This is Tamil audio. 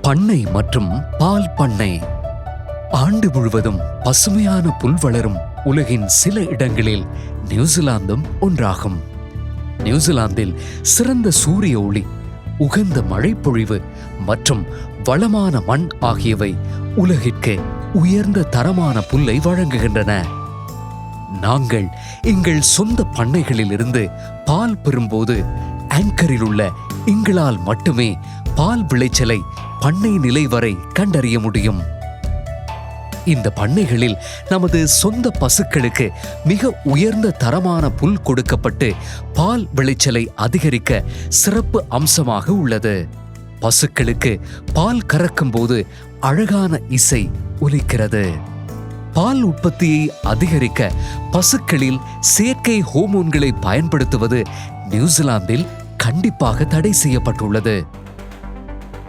பண்ணை மற்றும் பால் பண்ணை. ஆண்டு முழுவதும் பசுமையான புல் வளரும் உலகின் சில இடங்களில் நியூசிலாந்தும் ஒன்றாகும். நியூசிலாந்தில் சிறந்த சூரிய ஒளி, உகந்த மழைப்பொழிவு மற்றும் வளமான மண் ஆகியவை உலகிற்கு உயர்ந்த தரமான புல்லை வழங்குகின்றன. நாங்கள் எங்கள் சொந்த பண்ணைகளில் இருந்து பால் பெறும்போது ஆங்கரில் உள்ள எங்களால் மட்டுமே பால் விளைச்சலை பண்ணை நிலை வரை கண்டறிய முடியும். இந்த பண்ணைகளில் நமது சொந்த பசுக்களுக்கு மிக உயர்ந்த தரமான புல் கொடுக்கப்பட்டு பால் விளைச்சலை அதிகரிக்க சிறப்பு அம்சமாக உள்ளது. பசுக்களுக்கு பால் கறக்கும் போது அழகான இசை ஒலிக்கிறது. பால் உற்பத்தியை அதிகரிக்க பசுக்களில் செயற்கை ஹோமோன்களை பயன்படுத்துவது நியூசிலாந்தில் கண்டிப்பாக தடை செய்யப்பட்டுள்ளது.